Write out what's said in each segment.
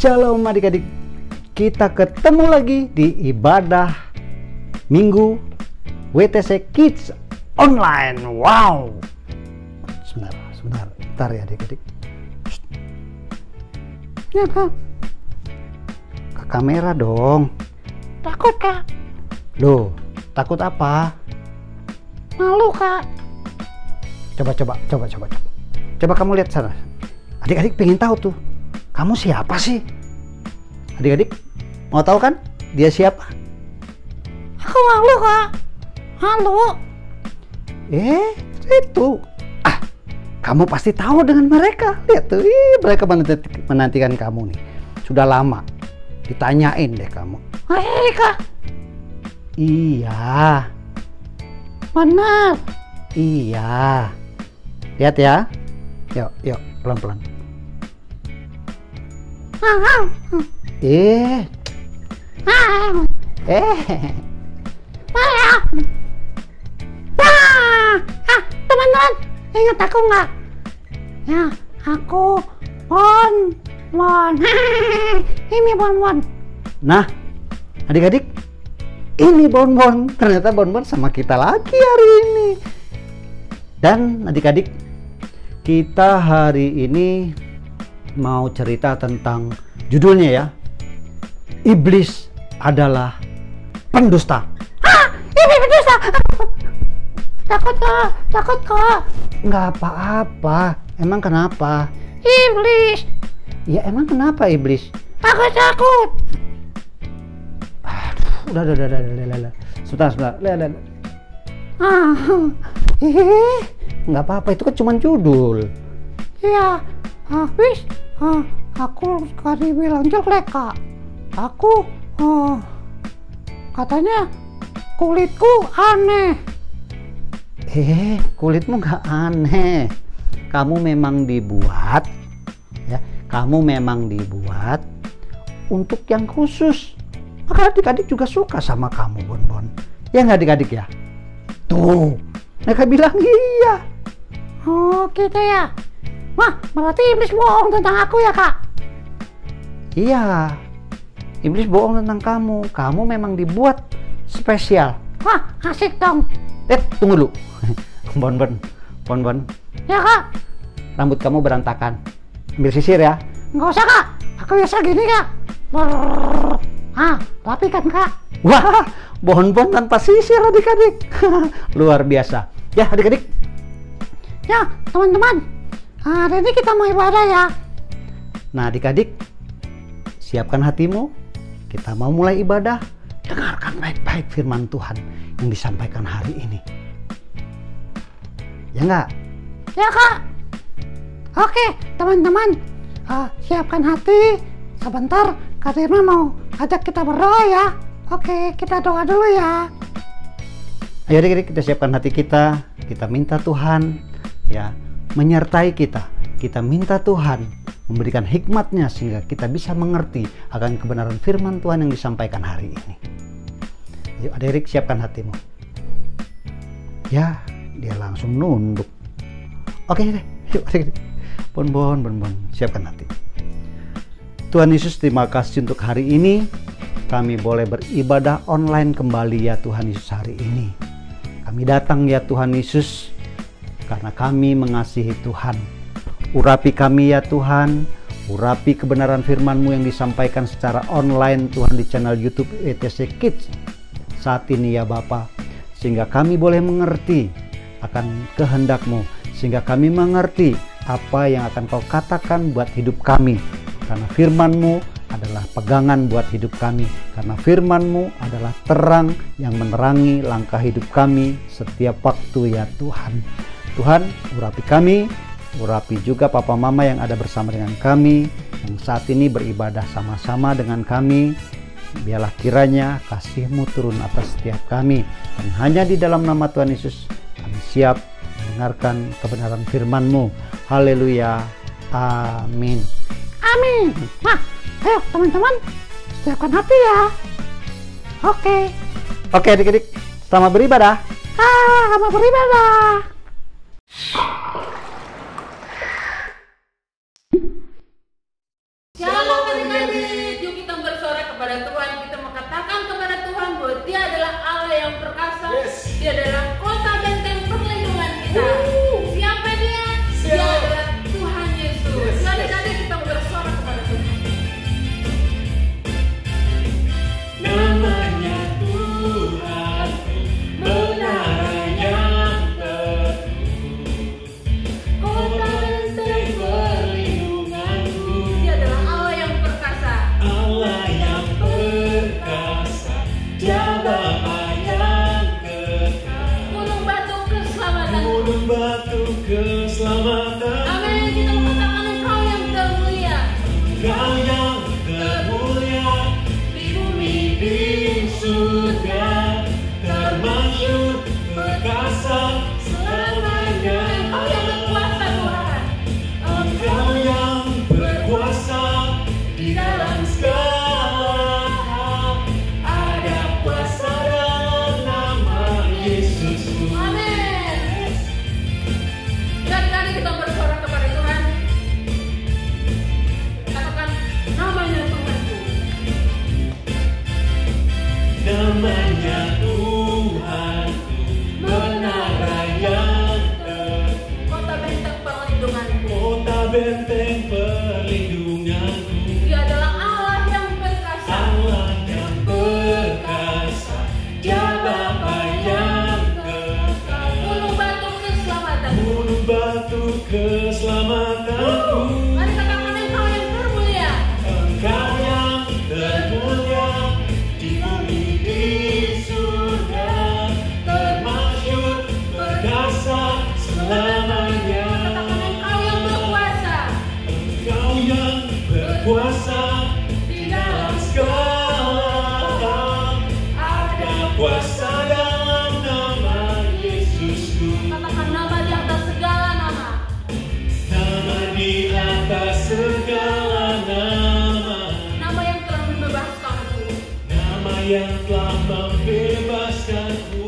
Shalom adik-adik, kita ketemu lagi di ibadah Minggu WTC Kids Online. Wow. Sebentar ya adik-adik. Ya kak. Ke kamera dong. Takut kak. Loh, takut apa? Malu kak. Coba kamu lihat sana. Adik-adik pengen tahu tuh, kamu siapa sih? Adik-adik mau tahu kan dia siapa? Aku malu kak. Malu. Itu. Kamu pasti tahu dengan mereka. Lihat tuh, mereka menantikan kamu nih. Sudah lama. Ditanyain deh kamu. Kak. Iya. Benar. Iya. Lihat ya. Yuk, pelan-pelan. Teman-teman, ingat aku nggak? Ya, aku Bon. Ini Bon. Nah, adik-adik, ini Bon. Ternyata Bon sama kita lagi hari ini. Dan adik-adik, kita hari ini mau cerita tentang judulnya ya. Iblis adalah pendusta. Ini pendusta. Takut kak. Nggak apa-apa. Emang kenapa? Iblis. Ya emang kenapa iblis? Aku takut. Udah. Sebentar. Nggak apa-apa, itu kan cuma judul. Iya, habis aku sekali bilang jelek kak. Aku katanya kulitku aneh. Kulitmu nggak aneh. Kamu memang dibuat ya. Kamu memang dibuat untuk yang khusus. Maka adik-adik juga suka sama kamu, Bon. Ya nggak adik-adik ya? Tuh, mereka bilang iya. Oh gitu ya. Wah, berarti iblis bohong tentang aku ya kak? Iya, iblis bohong tentang kamu. Kamu memang dibuat spesial. Wah, asik dong. Tunggu dulu. Bon. Ya kak. Rambut kamu berantakan. Ambil sisir ya. Nggak usah kak. Aku biasa gini kak. Tapi kan kak. Wah, Bon tanpa sisir adik-adik. Luar biasa. Ya adik-adik. Ya teman-teman. Hari ini kita mau ibadah ya. Nah adik-adik, siapkan hatimu. Kita mau mulai ibadah. Dengarkan baik-baik firman Tuhan yang disampaikan hari ini. Ya enggak? Ya kak. Oke teman-teman, siapkan hati. Sebentar Kak Dirma mau ajak kita berdoa ya. Oke, kita doa dulu ya. Ayo adik-adik, kita siapkan hati kita. Kita minta Tuhan ya menyertai kita. Kita minta Tuhan memberikan hikmatnya sehingga kita bisa mengerti akan kebenaran firman Tuhan yang disampaikan hari ini. Yuk adik-adik, siapkan hatimu. Ya, dia langsung nunduk. Oke deh, yuk adik-adik. Bon, siapkan hati. Tuhan Yesus, terima kasih untuk hari ini. Kami boleh beribadah online kembali ya Tuhan Yesus hari ini. Kami datang ya Tuhan Yesus karena kami mengasihi Tuhan. Urapi kami ya Tuhan. Urapi kebenaran firman-Mu yang disampaikan secara online Tuhan di channel YouTube WTC Kids saat ini ya Bapa. Sehingga kami boleh mengerti akan kehendak-Mu. Sehingga kami mengerti apa yang akan Kau katakan buat hidup kami. Karena firman-Mu adalah pegangan buat hidup kami. Karena firman-Mu adalah terang yang menerangi langkah hidup kami setiap waktu ya Tuhan. Tuhan, urapi kami, urapi juga papa mama yang ada bersama dengan kami, yang saat ini beribadah sama-sama dengan kami. Biarlah kiranya kasih-Mu turun atas setiap kami. Dan hanya di dalam nama Tuhan Yesus kami siap mendengarkan kebenaran firman-Mu. Haleluya. Amin. Amin. Nah, ayo teman-teman, siapkan hati ya. Oke adik-adik, selamat beribadah. Selamat beribadah. Shalom adik-adik. kepada Tuhan, kita mengatakan kepada Tuhan bahwa Dia adalah Allah yang perkasa. Dia adalah kota benteng perlindungan kita. Siapa Dia? Dia adalah Tuhan Yesus. Adik-adik, kita bersorak kepada Tuhan. Namanya Tuhan, menara yang teguh, kota benteng perlindunganku. Dia adalah Allah yang perkasa. Allah yang perkasa, Dia Bapa yang kekal. Gunung batu keselamatan. Gunung batu keselamatan. Amin. Kita mengatakan Engkau yang termulia. Engkau yang termulia di bumi di surga, termasyhur perkasa selamanya. Engkau yang berkuasa Tuhan. Engkau yang berkuasa di dalam segala hal. Ada kuasa dalam nama Yesusku. Amin. Dan kali kita bersorak kepada Tuhan. Katakan namanya Tuhanku. Namanya Tuhanku, menara yang teguh, Kota benteng perlindunganku. kota benteng perlindunganku. Dia adalah Allah yang perkasa. Allah yang perkasa, Dia Bapa yang kekal. Gunung batu keselamatan. Gunung batu keselamatanku. Mari katakan Engkau yang termulia. Engkau yang termulia di bumi di surga, termasyhur perkasa selamanya. Katakan Engkau yang berkuasa. Engkau yang berkuasa di dalam segala hal. Ada kuasa dalam nama Yesusku. Katakan nama di atas segala nama. Nama di atas segala nama. Nama yang telah membebaskanku. Nama yang telah membebaskanku.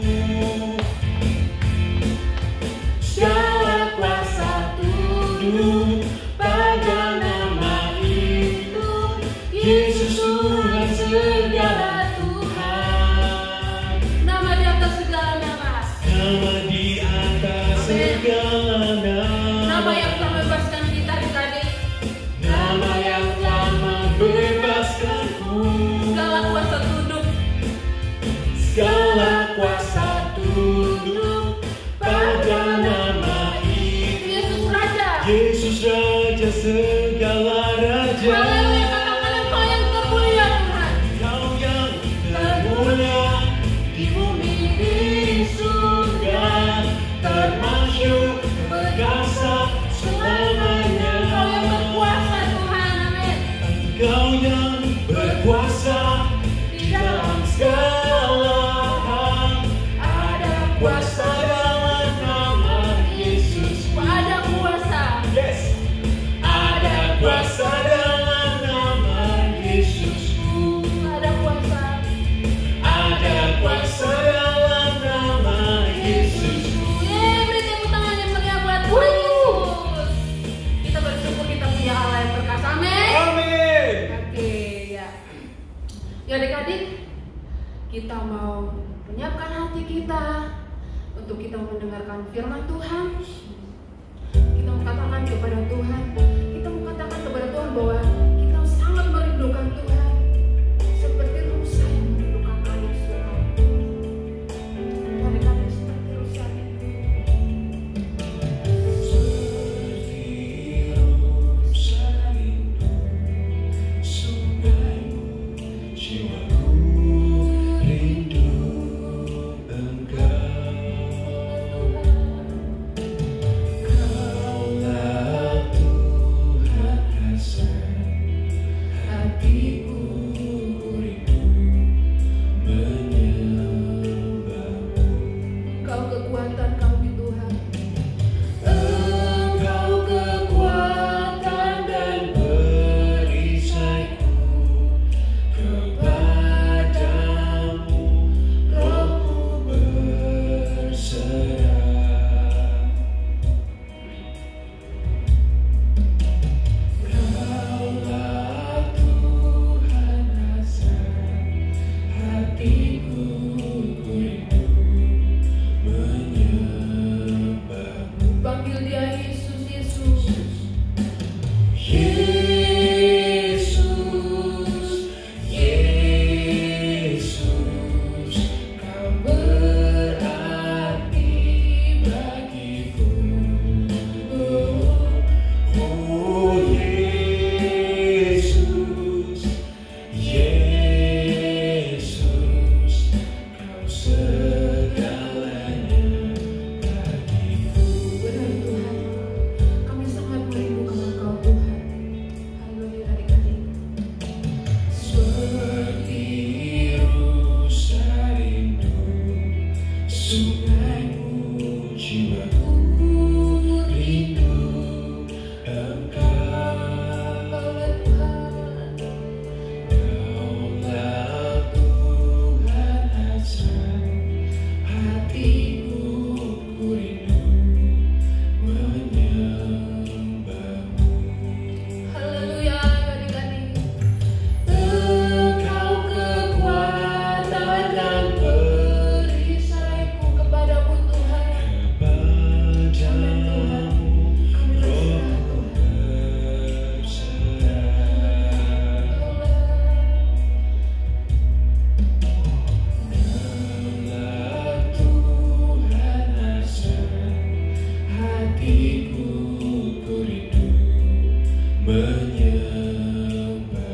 Segala kuasa tunduk pada nama itu. Yesus Tuhan, segala Tuhan. Nama di atas segala nama. Nama di atas segala nama. Nama yang telah membebaskan kita adik-adik. Nama yang telah membebaskanku. Segala kuasa tunduk. Segala kuasa tunduk pada nama itu. Yesus Raja. Yesus Raja segala raja. Haleluya. Katakan Engkau yang termulia Tuhan. Engkau yang termulia di bumi di surga, termasyhur perkasa selamanya. Engkau yang berkuasa Tuhan. Amin. Engkau yang berkuasa di dalam segala hal. Ada kuasa dalam nama Yesus. Ada kuasa. Yes. Ada kuasa dalam nama Yesusku. Ada kuasa. Ada kuasa dalam nama Yesusku. Beri tepuk tangan yang meriah buat Tuhan Yesus. Kita bersyukur kita punya Allah yang perkasa. Amin. Amin. Oke, ya. Ya adik-adik, kita mau menyiapkan hati kita untuk kita mendengarkan firman Tuhan. Kita mengatakan kepada Tuhan, bahwa kita sangat merindukan Tuhan, seperti rusa yang merindukan air sungai. Adik-adik, seperti rusa itu. Seperti rusa rindu sungaimu, jiwaku rindu Engkau. Kaulah Tuhan.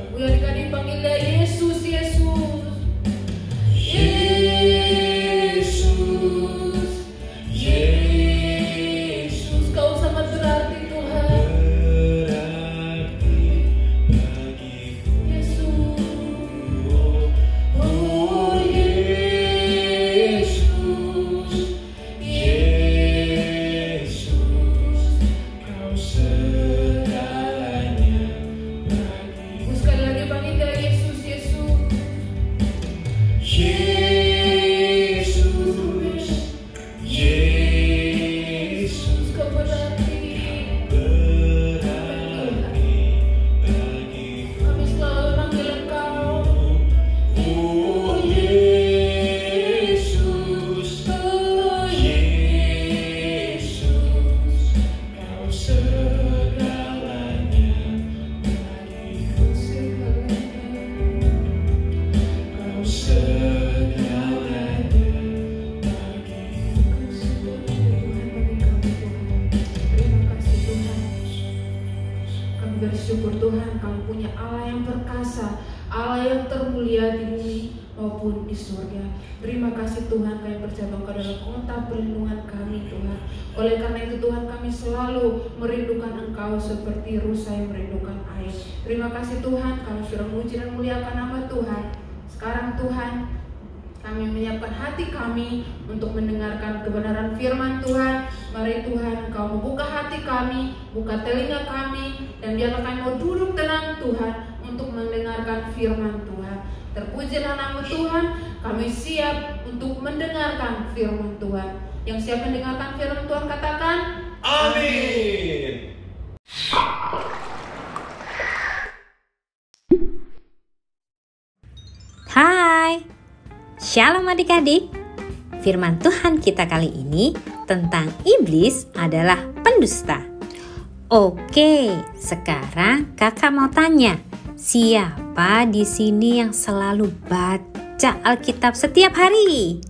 Bu Erika dipanggil dia Yesus, Yesus. Yesus, Yesus, Kau sangat berarti Tuhan. berarti bagiku. Yesus. Oh Yesus, Yesus, Kau segalanya bagiku. Bu sekali lagi panggil dia Yesus, Yesus. Yesus, Yesus, Kau berarti. berarti bagiku. Kami selalu manggil Engkau. Oh Yesus, Yesus, Kau segalanya bagiku. Kau segalanya bagiku. Terima kasih Tuhan. Kami bersyukur Tuhan, Kami punya Allah yang perkasa, Allah yang termulia di bumi maupun di surga. Terima kasih Tuhan, Kami percaya bahwa Kau adalah kota perlindungan kami Tuhan. Oleh karena itu Tuhan, kami selalu merindukan Engkau seperti rusa yang merindukan air. Terima kasih Tuhan, Kami sudah memuji dan muliakan nama Tuhan. Sekarang Tuhan, kami menyiapkan hati kami untuk mendengarkan kebenaran firman Tuhan. Mari Tuhan, Engkau membuka hati kami, buka telinga kami, dan biarlah kami mau duduk tenang Tuhan untuk mendengarkan firman Tuhan. Terpujilah nama Tuhan, kami siap untuk mendengarkan firman Tuhan. Yang siap mendengarkan firman Tuhan katakan, Amin. Hai, Shalom adik-adik. Firman Tuhan kita kali ini tentang iblis adalah pendusta. Oke, sekarang kakak mau tanya, siapa di sini yang selalu baca Alkitab setiap hari?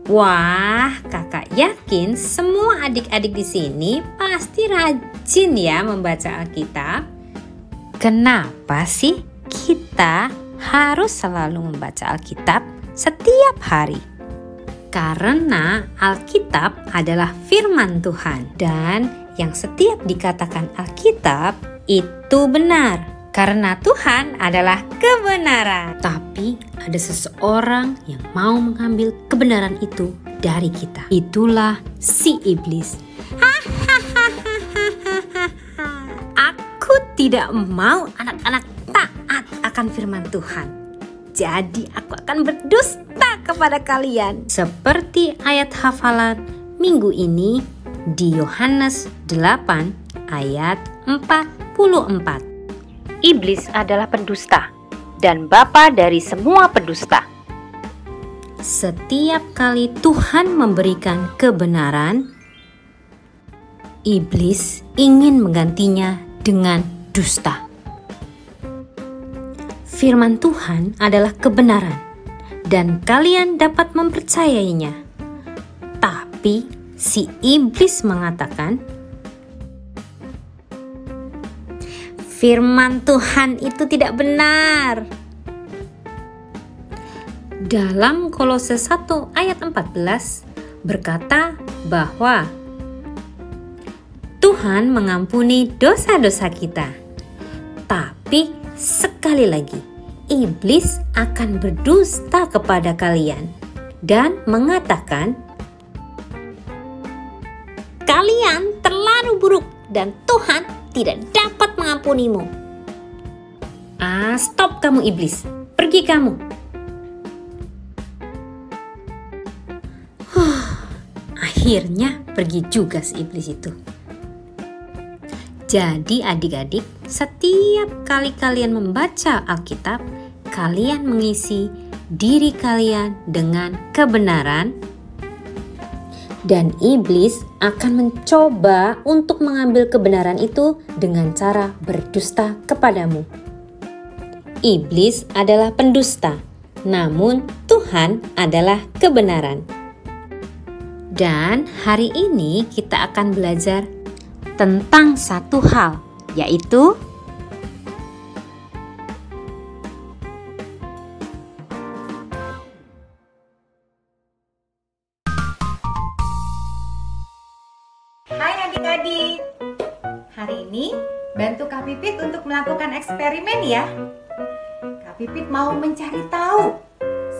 Wah, kakak yakin semua adik-adik di sini pasti rajin ya membaca Alkitab. Kenapa sih kita harus selalu membaca Alkitab setiap hari? Karena Alkitab adalah firman Tuhan dan yang setiap dikatakan Alkitab itu benar. Karena Tuhan adalah kebenaran. Tapi ada seseorang yang mau mengambil kebenaran itu dari kita. Itulah si iblis. Aku tidak mau anak-anak taat akan firman Tuhan. Jadi aku akan berdusta kepada kalian. Seperti ayat hafalan minggu ini di Yohanes 8 ayat 44. Iblis adalah pendusta dan bapa dari semua pendusta. Setiap kali Tuhan memberikan kebenaran, iblis ingin menggantinya dengan dusta. Firman Tuhan adalah kebenaran dan kalian dapat mempercayainya. Tapi si iblis mengatakan, firman Tuhan itu tidak benar. Dalam Kolose 1 ayat 14 berkata bahwa Tuhan mengampuni dosa-dosa kita. Tapi sekali lagi, iblis akan berdusta kepada kalian dan mengatakan, kalian terlalu buruk dan Tuhan tidak dapat mengampunimu. Stop kamu iblis, pergi kamu. Akhirnya pergi juga si iblis itu. Jadi adik-adik, setiap kali kalian membaca Alkitab, kalian mengisi diri kalian dengan kebenaran, dan iblis akan mencoba untuk mengambil kebenaran itu dengan cara berdusta kepadamu. Iblis adalah pendusta, namun Tuhan adalah kebenaran. Dan hari ini kita akan belajar tentang satu hal, yaitu Hai adik-adik, hari ini bantu Kak Pipit untuk melakukan eksperimen ya. Kak Pipit mau mencari tahu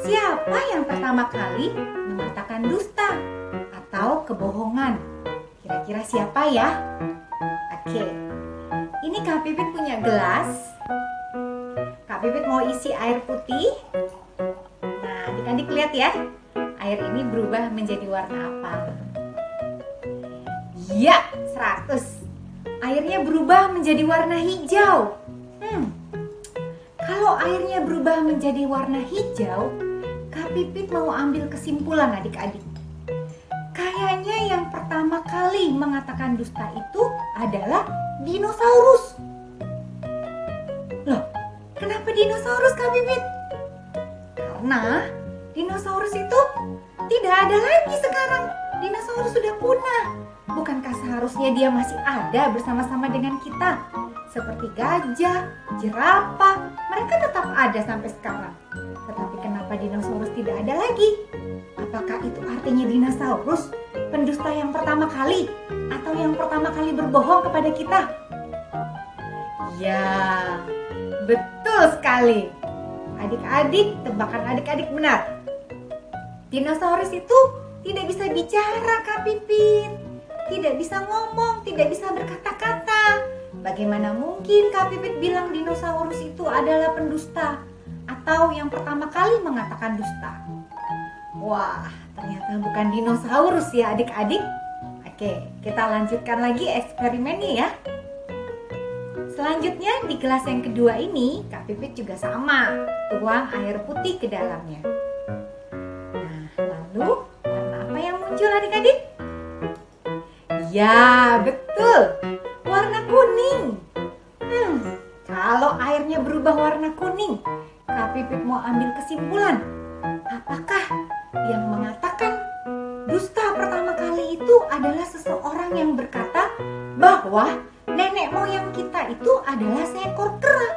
siapa yang pertama kali mengatakan dusta atau kebohongan. Kira-kira siapa ya? Oke, ini Kak Pipit punya gelas. Kak Pipit mau isi air putih. Nah, adik-adik lihat ya, air ini berubah menjadi warna apa? Ya, 100. Airnya berubah menjadi warna hijau. Kalau airnya berubah menjadi warna hijau, Kak Pipit mau ambil kesimpulan adik-adik. Kayaknya yang pertama kali mengatakan dusta itu adalah dinosaurus. Loh, kenapa dinosaurus Kak Pipit? Karena dinosaurus itu tidak ada lagi sekarang. Dinosaurus sudah punah. Bukankah seharusnya dia masih ada bersama-sama dengan kita? Seperti gajah, jerapah, mereka tetap ada sampai sekarang. Tetapi kenapa dinosaurus tidak ada lagi? Apakah itu artinya dinosaurus pendusta yang pertama kali? Atau yang pertama kali berbohong kepada kita? Ya, betul sekali. Adik-adik, tebakan adik-adik benar. Dinosaurus itu tidak bisa bicara Kak Pipit. Tidak bisa ngomong, tidak bisa berkata-kata. Bagaimana mungkin Kak Pipit bilang dinosaurus itu adalah pendusta atau yang pertama kali mengatakan dusta? Wah, ternyata bukan dinosaurus ya adik-adik. Oke, kita lanjutkan lagi eksperimennya ya. Selanjutnya di gelas yang kedua ini Kak Pipit juga sama. Tuang air putih ke dalamnya. Nah, lalu warna apa yang muncul adik-adik? Ya, betul. Warna kuning. Kalau airnya berubah warna kuning, Kak Pipit mau ambil kesimpulan. Apakah yang mengatakan dusta pertama kali itu adalah seseorang yang berkata bahwa nenek moyang kita itu adalah seekor kera?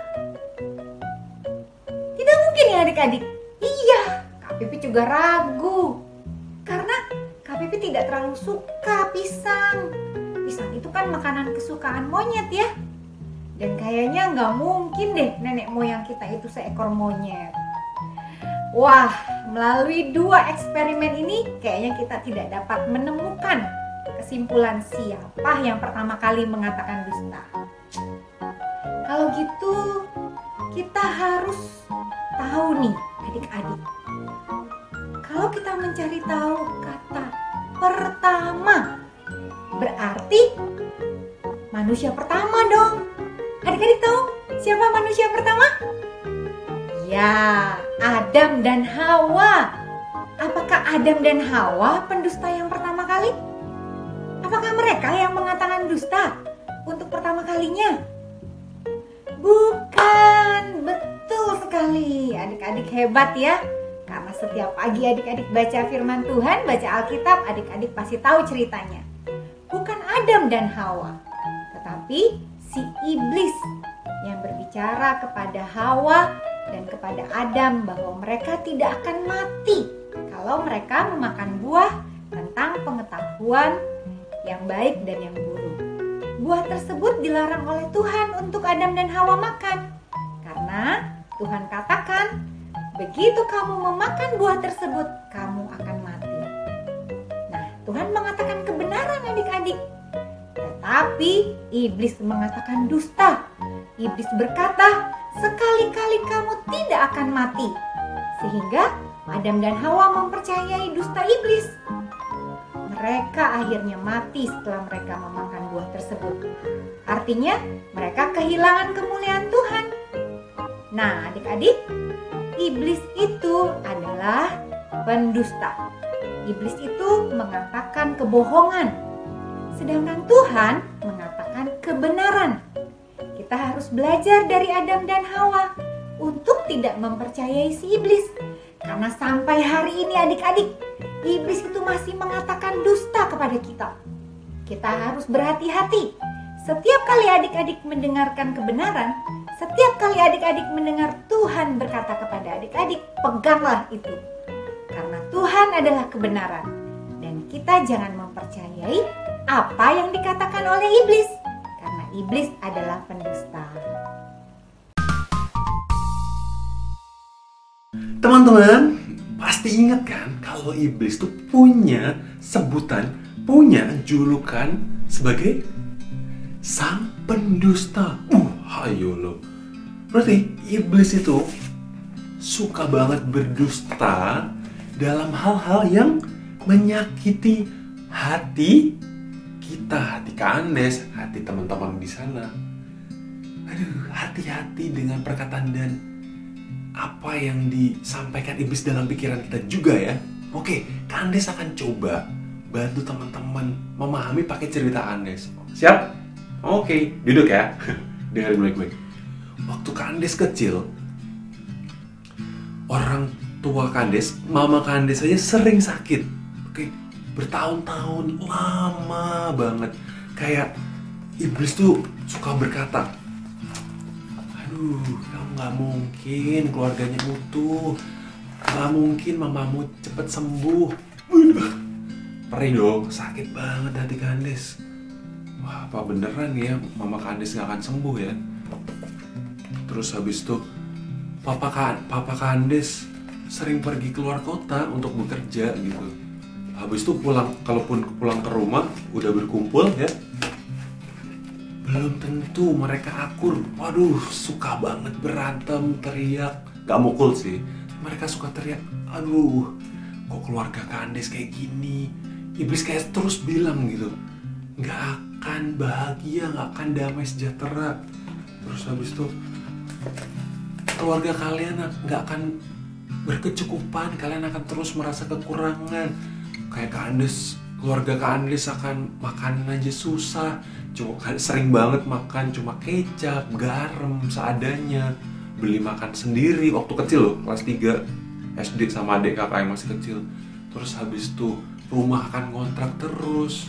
Tidak mungkin ya adik-adik. Iya, Kak Pipit juga ragu. Karena Kak Pipit tidak terlalu suka pisang. Pisang itu kan makanan kesukaan monyet ya. Dan kayaknya nggak mungkin deh nenek moyang kita itu seekor monyet. Wah, melalui dua eksperimen ini kayaknya kita tidak dapat menemukan kesimpulan siapa yang pertama kali mengatakan dusta. Kalau gitu, kita harus tahu nih adik-adik. Kalau kita mencari tahu kata pertama, berarti manusia pertama dong. Adik-adik tahu siapa manusia pertama? Ya, Adam dan Hawa. Apakah Adam dan Hawa pendusta yang pertama kali? Apakah mereka yang mengatakan dusta untuk pertama kalinya? Bukan, betul sekali. Adik-adik hebat ya. Karena setiap pagi adik-adik baca firman Tuhan, baca Alkitab, adik-adik pasti tahu ceritanya. Bukan Adam dan Hawa, tetapi si iblis yang berbicara kepada Hawa dan kepada Adam bahwa mereka tidak akan mati kalau mereka memakan buah tentang pengetahuan yang baik dan yang buruk. Buah tersebut dilarang oleh Tuhan untuk Adam dan Hawa makan. Karena Tuhan katakan, begitu kamu memakan buah tersebut, kamu akan mati. Nah, Tuhan mengatakan kebenaran adik-adik. Tetapi iblis mengatakan dusta. Iblis berkata, sekali-kali kamu tidak akan mati. Sehingga Adam dan Hawa mempercayai dusta iblis. Mereka akhirnya mati setelah mereka memakan buah tersebut. Artinya mereka kehilangan kemuliaan Tuhan. Nah adik-adik, iblis itu adalah pendusta. Iblis itu mengatakan kebohongan. Sedangkan Tuhan mengatakan kebenaran. Kita harus belajar dari Adam dan Hawa untuk tidak mempercayai si iblis. Karena sampai hari ini adik-adik, iblis itu masih mengatakan dusta kepada kita. Kita harus berhati-hati Setiap kali adik-adik mendengarkan kebenaran, setiap kali adik-adik mendengar Tuhan berkata kepada adik-adik, peganglah itu. Karena Tuhan adalah kebenaran. Dan kita jangan mempercayai apa yang dikatakan oleh iblis. Karena iblis adalah pendusta. Teman-teman, pasti ingat kan kalau iblis tuh punya sebutan, punya julukan sebagai sang pendusta. Ayo lo. Berarti iblis itu suka banget berdusta dalam hal-hal yang menyakiti hati kita, hati Kak Andes, hati teman-teman di sana. Aduh, hati-hati dengan perkataan dan apa yang disampaikan iblis dalam pikiran kita juga ya. Oke, Kak Andes akan coba bantu teman-teman memahami pakai cerita Andes. Siap? Oke, duduk ya. Dengar baik-baik. Waktu Kak Andes kecil, orang tua Kak Andes, mama Kak Andes aja sering sakit. Oke, bertahun-tahun, lama banget. Kayak iblis tuh suka berkata, aduh, kamu gak mungkin keluarganya utuh, gak mungkin mamamu cepet sembuh. Perih dong, sakit banget hati Kak Andes. Wah, apa beneran ya mama Kak Andes gak akan sembuh ya? Terus habis itu Papa Kak Andes sering pergi keluar kota untuk bekerja gitu. Habis itu kalaupun pulang ke rumah udah berkumpul ya, belum tentu mereka akur. Waduh, suka banget berantem, teriak. Gak mukul sih, mereka suka teriak. Aduh, kok keluarga Kak Andes kayak gini? Iblis kayak terus bilang gitu, gak akan bahagia, gak akan damai sejahtera. Terus habis itu keluarga kalian gak akan berkecukupan, kalian akan terus merasa kekurangan. Kayak Kak Andes, keluarga Kak Andes akan makan aja susah, sering banget makan cuma kecap, garam seadanya, beli makan sendiri waktu kecil loh, kelas 3 SD sama adik kakak yang masih kecil. Terus habis itu rumah akan ngontrak terus,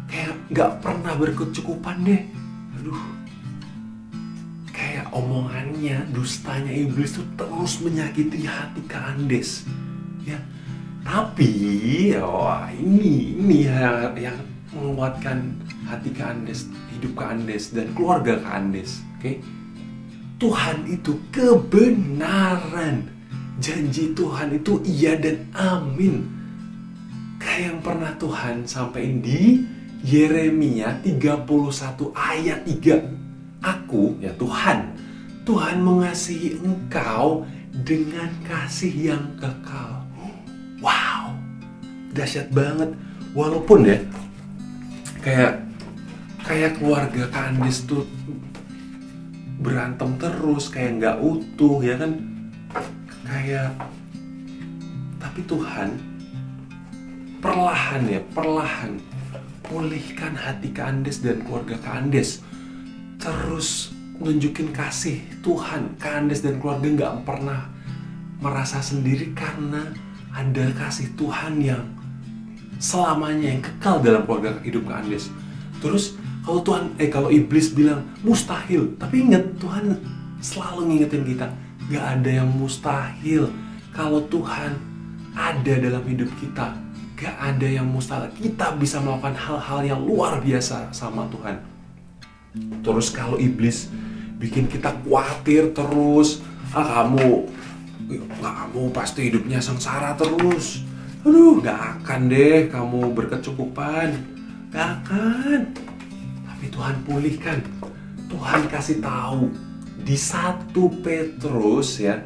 kayak gak pernah berkecukupan deh. Aduh, kayak omongannya, dustanya iblis tuh terus menyakiti hati Kak Andes ya. Tapi ini yang menguatkan hati Kak Andes, hidup Kak Andes dan keluarga Kak Andes. Oke? Tuhan itu kebenaran. Janji Tuhan itu iya dan amin. Kayak yang pernah Tuhan sampaikan di Yeremia 31 ayat 3. Aku, ya Tuhan mengasihi engkau dengan kasih yang kekal. Wow, dahsyat banget. Walaupun ya, kayak keluarga Kak Andes tuh berantem terus, kayak nggak utuh ya kan, tapi Tuhan perlahan pulihkan hati Kak Andes dan keluarga Kak Andes. Terus nunjukin kasih Tuhan. Kak Andes dan keluarga nggak pernah merasa sendiri karena ada kasih Tuhan yang selamanya, yang kekal dalam keluarga hidup Kak Andes. Terus kalau iblis bilang mustahil, tapi ingat Tuhan selalu ngingetin kita, gak ada yang mustahil. Kalau Tuhan ada dalam hidup kita, gak ada yang mustahil. Kita bisa melakukan hal-hal yang luar biasa sama Tuhan. Terus kalau iblis bikin kita khawatir terus, kamu pasti hidupnya sengsara terus. Aduh, gak akan deh kamu berkecukupan. Gak akan. Tapi Tuhan pulihkan. Tuhan kasih tahu di 1 Petrus ya,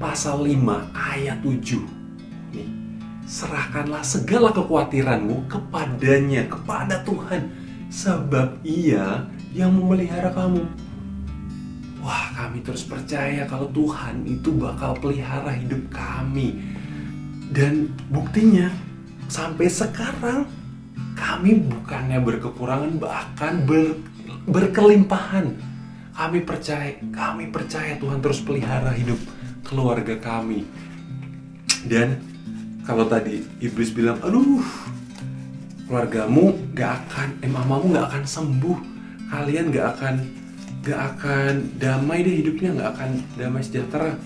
pasal 5 ayat 7. Nih, serahkanlah segala kekhawatiranmu kepadanya, kepada Tuhan, sebab Ia yang memelihara kamu. Wah, kami terus percaya kalau Tuhan itu bakal pelihara hidup kami. Dan buktinya, sampai sekarang kami bukannya berkekurangan, bahkan berkelimpahan. Kami percaya Tuhan terus pelihara hidup keluarga kami. Dan kalau tadi iblis bilang, aduh, keluargamu mamamu gak akan sembuh kalian gak akan damai deh hidupnya, gak akan damai sejahtera.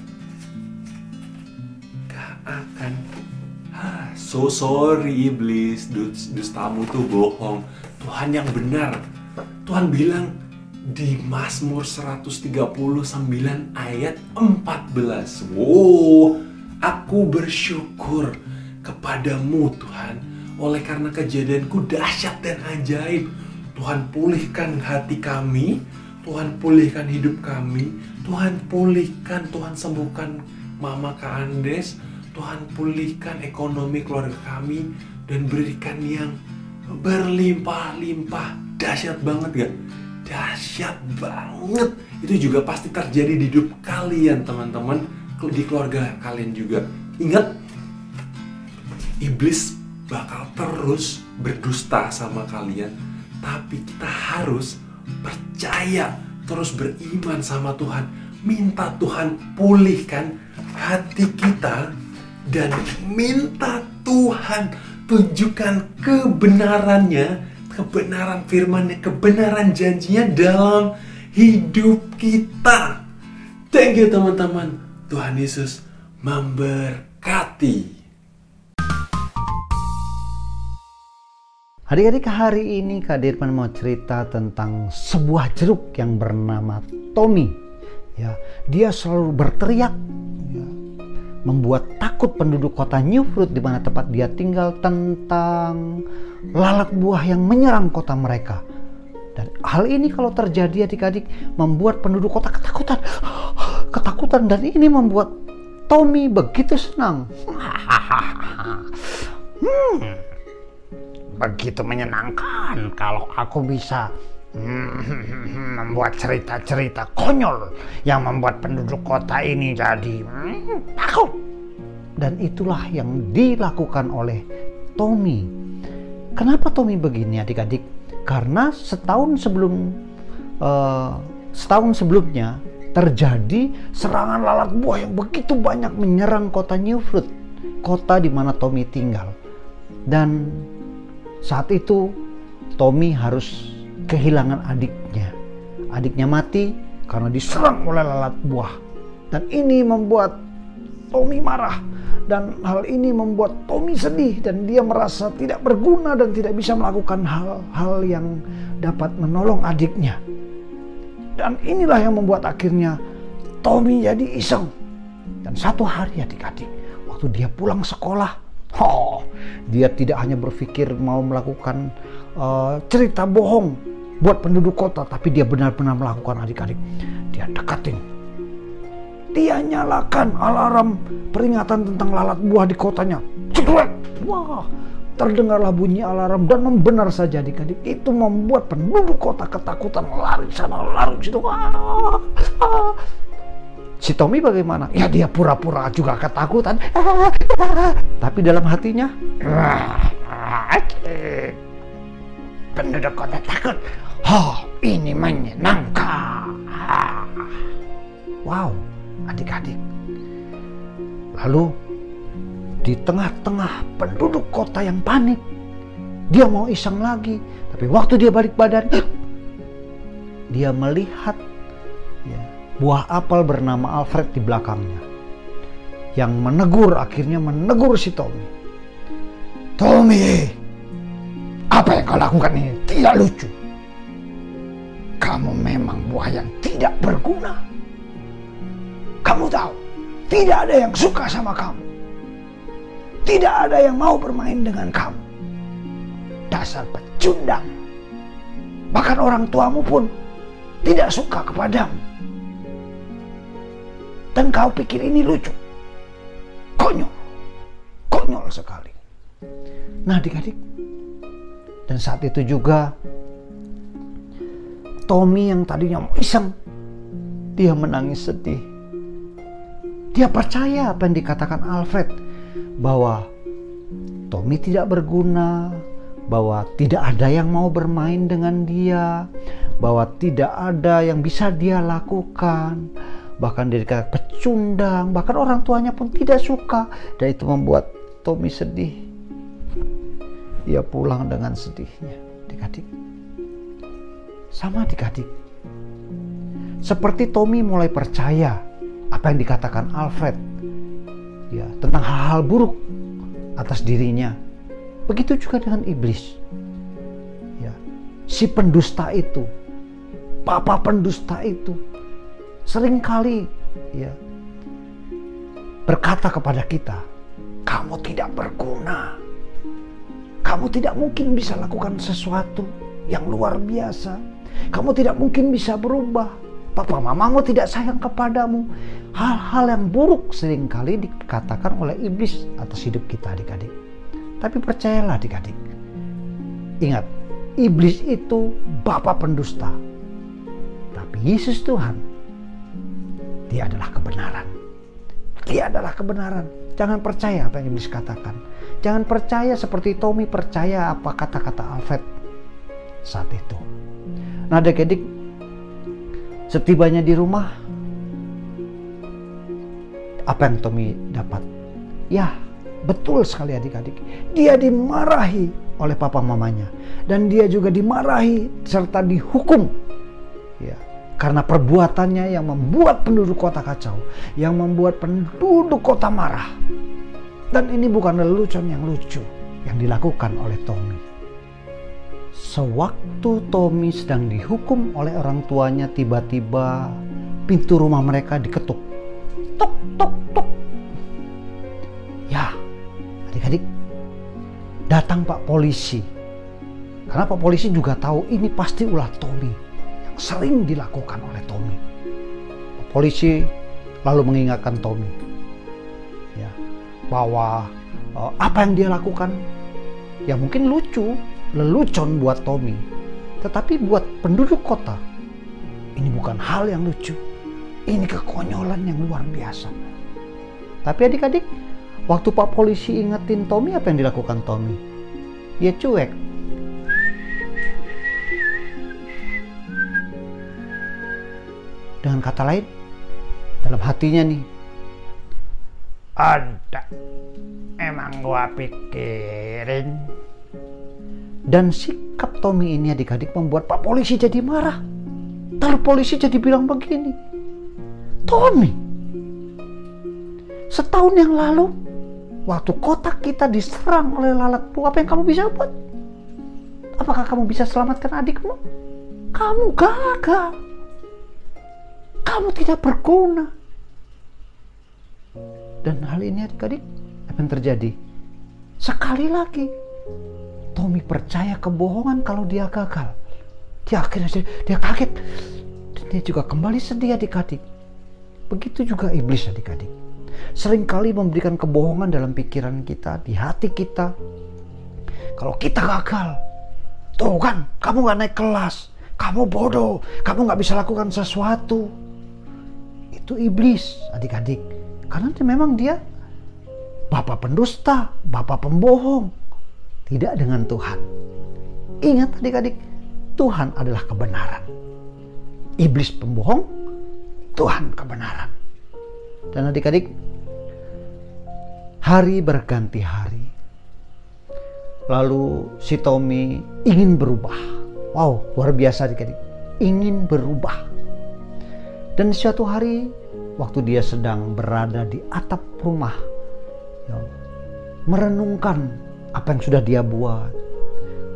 Gak akan. So sorry iblis, dustamu tuh bohong. Tuhan yang benar. Tuhan bilang di Mazmur 139 ayat 14. Wow, aku bersyukur kepadamu Tuhan, oleh karena kejadianku dahsyat dan ajaib. Tuhan pulihkan hati kami, Tuhan pulihkan hidup kami, Tuhan pulihkan, Tuhan sembuhkan Mama Kak Andes, Tuhan pulihkan ekonomi keluarga kami dan berikan yang berlimpah-limpah. Dahsyat banget gak? Dahsyat banget. Itu juga pasti terjadi di hidup kalian teman-teman, di keluarga kalian juga. Ingat, iblis bakal terus berdusta sama kalian, tapi kita harus percaya, terus beriman sama Tuhan, minta Tuhan pulihkan hati kita, dan minta Tuhan tunjukkan kebenarannya, kebenaran firman-Nya, kebenaran janjinya dalam hidup kita. Thank you teman-teman. Tuhan Yesus memberkati. Adik-adik, hari ini Kak Dirman mau cerita tentang sebuah jeruk yang bernama Tommy. Ya, dia selalu berteriak, ya, membuat takut penduduk kota New Fruit di mana tempat dia tinggal tentang lalat buah yang menyerang kota mereka. Dan hal ini kalau terjadi adik-adik membuat penduduk kota ketakutan, dan ini membuat Tommy begitu senang. Begitu menyenangkan kalau aku bisa membuat cerita-cerita konyol yang membuat penduduk kota ini jadi takut. Dan itulah yang dilakukan oleh Tommy. Kenapa Tommy begini adik-adik? Karena setahun sebelumnya terjadi serangan lalat buah yang begitu banyak menyerang kota New Fruit, kota di mana Tommy tinggal. Dan saat itu Tommy harus kehilangan adiknya. Adiknya mati karena diserang oleh lalat buah. Dan ini membuat Tommy marah. Dan hal ini membuat Tommy sedih. Dan dia merasa tidak berguna dan tidak bisa melakukan hal-hal yang dapat menolong adiknya. Dan inilah yang membuat akhirnya Tommy jadi iseng. Dan satu hari adik-adik, waktu dia pulang sekolah, dia tidak hanya berpikir mau melakukan cerita bohong buat penduduk kota, tapi dia benar-benar melakukan adik-adik. Dia dekatin, dia nyalakan alarm peringatan tentang lalat buah di kotanya. Cekrek! Wah, terdengarlah bunyi alarm dan benar saja adik-adik, itu membuat penduduk kota ketakutan, lari sana lari situ. Si Tommy bagaimana? Ya dia pura-pura juga ketakutan. Tapi dalam hatinya, penduduk kota takut. Ini menyenangkan. Wow, adik-adik. Lalu di tengah-tengah penduduk kota yang panik, dia mau iseng lagi. Tapi waktu dia balik badan, dia melihat buah apel bernama Alfred di belakangnya, yang akhirnya menegur si Tommy. Tommy, apa yang kau lakukan ini tidak lucu. Kamu memang buah yang tidak berguna. Kamu tahu, tidak ada yang suka sama kamu. Tidak ada yang mau bermain dengan kamu. Dasar pecundang. Bahkan orang tuamu pun tidak suka kepadamu. Dan kau pikir ini lucu? Konyol sekali. Nah adik-adik, dan saat itu juga Tommy yang tadinya mau iseng, dia menangis sedih. Dia percaya apa yang dikatakan Alfred, bahwa Tommy tidak berguna, bahwa tidak ada yang mau bermain dengan dia, bahwa tidak ada yang bisa dia lakukan. Bahkan dia dikatakan pecundang, bahkan orang tuanya pun tidak suka. Dan itu membuat Tommy sedih. Dia pulang dengan sedihnya, adik-adik. Sama adik-adik. Seperti Tommy mulai percaya apa yang dikatakan Alfred ya, tentang hal-hal buruk atas dirinya. Begitu juga dengan iblis. Ya, si pendusta itu, papa pendusta itu seringkali ya berkata kepada kita, kamu tidak berguna. Kamu tidak mungkin bisa lakukan sesuatu yang luar biasa. Kamu tidak mungkin bisa berubah. Papa mamamu tidak sayang kepadamu. Hal-hal yang buruk seringkali dikatakan oleh iblis atas hidup kita adik-adik. Tapi percayalah adik-adik. Ingat, iblis itu bapa pendusta. Tapi Yesus Tuhan, Dia adalah kebenaran. Dia adalah kebenaran. Jangan percaya apa yang iblis katakan. Jangan percaya seperti Tommy percaya apa kata-kata Alfred saat itu. Nah adik-adik, setibanya di rumah, apa yang Tommy dapat? Ya, betul sekali adik-adik. Dia dimarahi oleh papa mamanya. Dan dia juga dimarahi serta dihukum. Ya, karena perbuatannya yang membuat penduduk kota kacau. Yang membuat penduduk kota marah. Dan ini bukan lelucon yang lucu yang dilakukan oleh Tommy. Sewaktu Tommy sedang dihukum oleh orang tuanya, tiba-tiba pintu rumah mereka diketuk. Tok, tok, tok. Ya, adik-adik, datang Pak Polisi. Karena Pak Polisi juga tahu ini pasti ulah Tommy yang sering dilakukan oleh Tommy. Pak Polisi lalu mengingatkan Tommy ya, bahwa apa yang dia lakukan ya mungkin lucu, lelucon buat Tommy, tetapi buat penduduk kota ini bukan hal yang lucu. Ini kekonyolan yang luar biasa. Tapi adik-adik, waktu Pak Polisi ingetin Tommy, apa yang dilakukan Tommy? Dia cuek. Dengan kata lain, dalam hatinya nih, ada, emang gua pikirin. Dan sikap Tommy ini adik-adik membuat Pak Polisi jadi marah. Lalu polisi jadi bilang begini, Tommy, setahun yang lalu waktu kota kita diserang oleh lalat buah, apa yang kamu bisa buat? Apakah kamu bisa selamatkan adikmu? Kamu gagal. Kamu tidak berguna. Dan hal ini adik-adik, apa yang terjadi? Sekali lagi Tommy percaya kebohongan kalau dia gagal. Dia akhirnya dia kaget. Dan dia juga kembali sedih adik-adik. Begitu juga iblis adik-adik. Seringkali memberikan kebohongan dalam pikiran kita, di hati kita. Kalau kita gagal, tuh kan, kamu gak naik kelas, kamu bodoh, kamu gak bisa lakukan sesuatu. Itu iblis adik-adik. Karena memang dia bapak pendusta, bapak pembohong. Tidak dengan Tuhan. Ingat adik-adik, Tuhan adalah kebenaran. Iblis pembohong, Tuhan kebenaran. Dan adik-adik, hari berganti hari. Lalu si Tommy ingin berubah. Wow, luar biasa adik-adik. Ingin berubah. Dan suatu hari, waktu dia sedang berada di atap rumah, merenungkan apa yang sudah dia buat,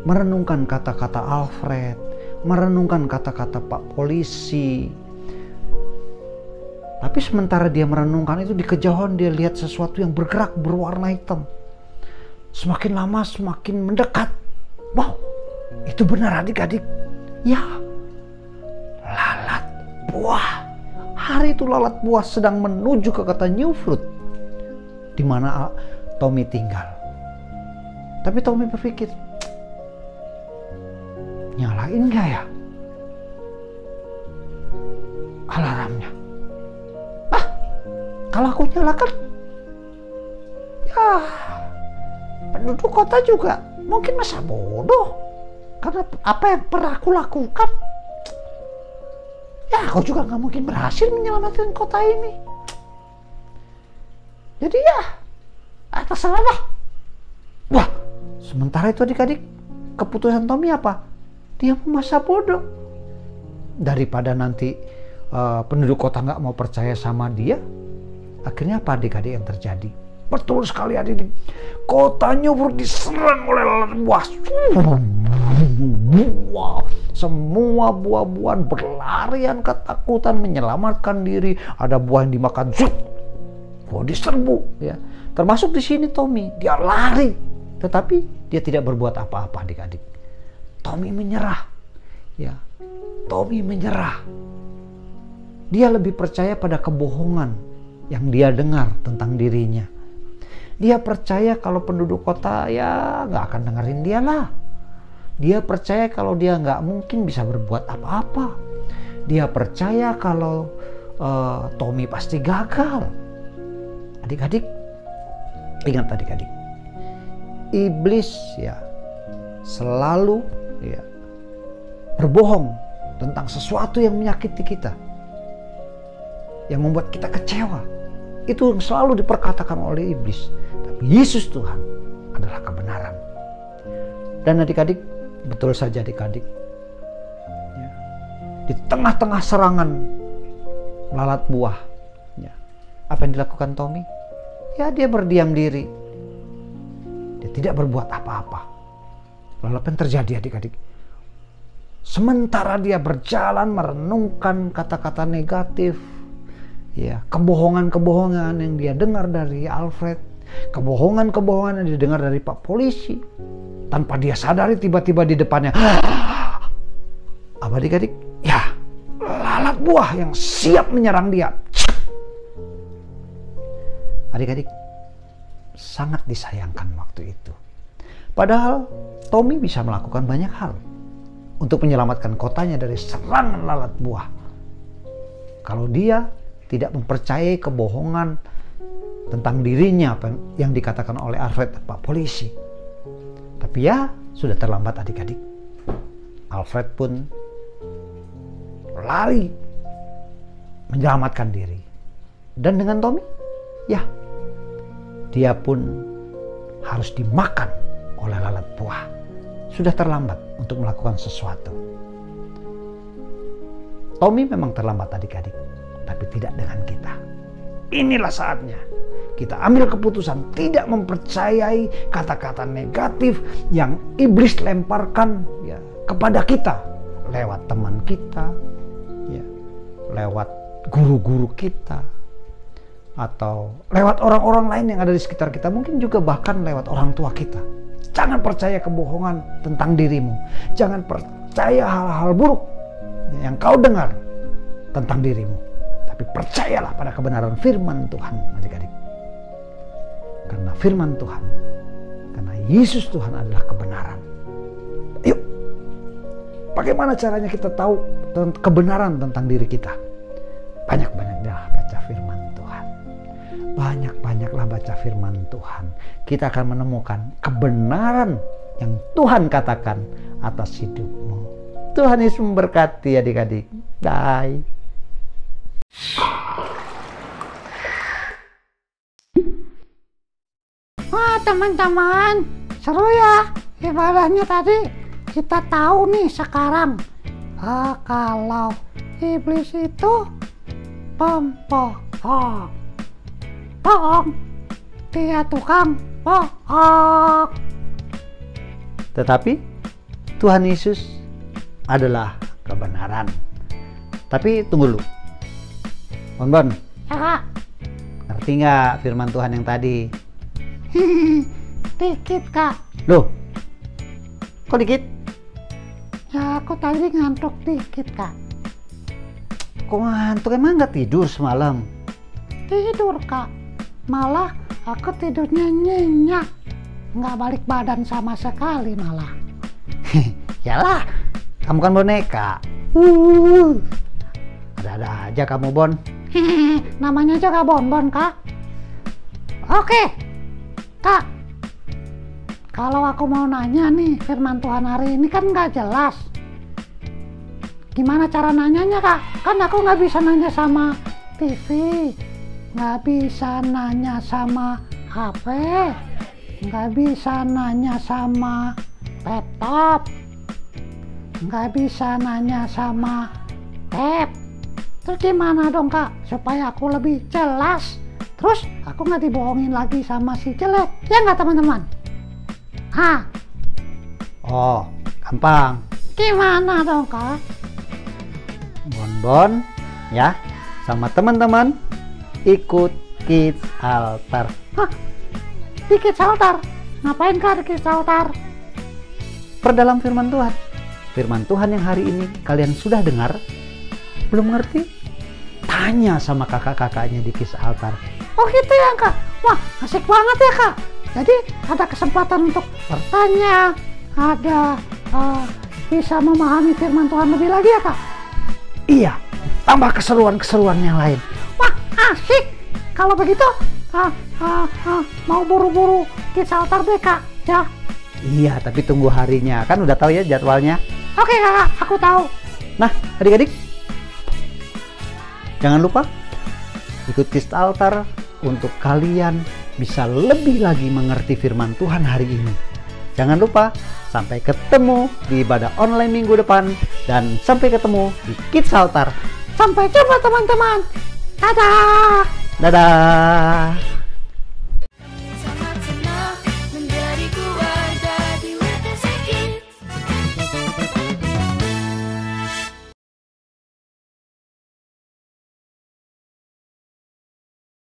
merenungkan kata-kata Alfred, merenungkan kata-kata Pak Polisi. Tapi sementara dia merenungkan itu, di kejauhan dia lihat sesuatu yang bergerak berwarna hitam. Semakin lama semakin mendekat. Wow, itu benar adik-adik. Ya, lalat buah. Hari itu lalat buah sedang menuju ke kota New Fruit, di mana Tommy tinggal. Tapi Tommy berpikir, nyalain gak ya alarmnya? Kalau aku nyalakan, ya penduduk kota juga mungkin masa bodoh. Karena apa yang pernah aku lakukan, ya aku juga gak mungkin berhasil menyelamatkan kota ini. Jadi ya, terserah lah. Wah, sementara itu adik-adik, keputusan Tommy apa? Dia masa bodoh. daripada nanti penduduk kota nggak mau percaya sama dia, akhirnya apa adik-adik yang terjadi? Betul sekali adik-adik. Kota Nyubur diserang oleh lalat buah. Semua buah-buahan berlarian ketakutan menyelamatkan diri. Ada buah yang dimakan, buah diserbu. Ya. Termasuk di sini Tommy, dia lari, tetapi dia tidak berbuat apa-apa adik-adik. Tommy menyerah. Ya, Tommy menyerah. Dia lebih percaya pada kebohongan yang dia dengar tentang dirinya. Dia percaya kalau penduduk kota ya nggak akan dengerin dia lah. Dia percaya kalau dia nggak mungkin bisa berbuat apa-apa. Dia percaya kalau Tommy pasti gagal. Adik-adik, ingat adik-adik, iblis ya selalu ya berbohong tentang sesuatu yang menyakiti kita, yang membuat kita kecewa. Itu yang selalu diperkatakan oleh iblis. Tapi Yesus Tuhan adalah kebenaran. Dan adik-adik, betul saja adik-adik, ya, di tengah-tengah serangan lalat buah, ya, apa yang dilakukan Tommy? Ya, dia berdiam diri. Dia tidak berbuat apa-apa. Lalu apa yang terjadi adik-adik? Sementara dia berjalan merenungkan kata-kata negatif, ya, kebohongan-kebohongan yang dia dengar dari Alfred, kebohongan-kebohongan yang dia dengar dari Pak Polisi, tanpa dia sadari tiba-tiba di depannya apa adik-adik? Ya, lalat buah yang siap menyerang dia. Adik-adik, sangat disayangkan waktu itu. Padahal Tommy bisa melakukan banyak hal untuk menyelamatkan kotanya dari serangan lalat buah. Kalau dia tidak mempercayai kebohongan tentang dirinya apa yang dikatakan oleh Alfred Pak Polisi. Tapi ya sudah terlambat adik-adik. Alfred pun lari menyelamatkan diri. Dan dengan Tommy, ya dia pun harus dimakan oleh lalat buah. Sudah terlambat untuk melakukan sesuatu. Tommy memang terlambat adik-adik, tapi tidak dengan kita. Inilah saatnya kita ambil keputusan tidak mempercayai kata-kata negatif yang iblis lemparkan ya kepada kita lewat teman kita, ya, lewat guru-guru kita, atau lewat orang-orang lain yang ada di sekitar kita, mungkin juga bahkan lewat orang tua kita. Jangan percaya kebohongan tentang dirimu. Jangan percaya hal-hal buruk yang kau dengar tentang dirimu. Tapi percayalah pada kebenaran firman Tuhan adik-adik. Karena firman Tuhan, karena Yesus Tuhan adalah kebenaran. Yuk, bagaimana caranya kita tahu kebenaran tentang diri kita? Banyak-banyaklah baca firman Tuhan. Banyak-banyaklah baca firman Tuhan. Kita akan menemukan kebenaran yang Tuhan katakan atas hidupmu. Tuhan Yesus memberkati adik-adik. Bye. Wah teman-teman, seru ya ibadahnya tadi. Kita tahu nih sekarang kalau iblis itu pembohong. Dia tukang bohong. Tetapi Tuhan Yesus adalah kebenaran. Tapi tunggu dulu, Bon. Ya Kak. Ngerti nggak firman Tuhan yang tadi? Dikit Kak. Loh, kok dikit? Ya aku tadi ngantuk dikit Kak. Kok ngantuk? Emang nggak tidur semalam? Tidur Kak. Malah aku tidurnya nyenyak. Nggak balik badan sama sekali malah. Yalah, kamu kan boneka. Ada-ada aja kamu, Bon. Namanya juga Bon Kak. Oke Kak, kalau aku mau nanya nih, firman Tuhan hari ini kan nggak jelas. Gimana cara nanyanya Kak? Kan aku nggak bisa nanya sama TV, nggak bisa nanya sama HP, nggak bisa nanya sama laptop, nggak bisa nanya sama Terus gimana dong Kak supaya aku lebih jelas? Terus aku nggak dibohongin lagi sama si jelek, ya nggak teman-teman? Oh, gampang. Gimana dong Kak? Bonbon ya sama teman-teman ikut Kids Altar. Di Kids Altar? Ngapain Kak di Kids Altar? Perdalam firman Tuhan. Firman Tuhan yang hari ini kalian sudah dengar? Belum ngerti? Tanya sama kakak-kakaknya di Kids Altar. Oh gitu ya Kak? Wah asik banget ya Kak. Jadi ada kesempatan untuk bertanya, ada bisa memahami firman Tuhan lebih lagi ya Kak? Iya, tambah keseruan-keseruan yang lain. Wah asik. Kalau begitu mau buru-buru Kids Altar deh Kak ya. Iya, tapi tunggu harinya. Kan udah tahu ya jadwalnya. Oke Kakak, aku tahu. Nah, adik-adik, jangan lupa ikut Kids Altar untuk kalian bisa lebih lagi mengerti firman Tuhan hari ini. Jangan lupa, sampai ketemu di ibadah online minggu depan dan sampai ketemu di Kids Altar. Sampai jumpa teman-teman. Dadah. Dadah.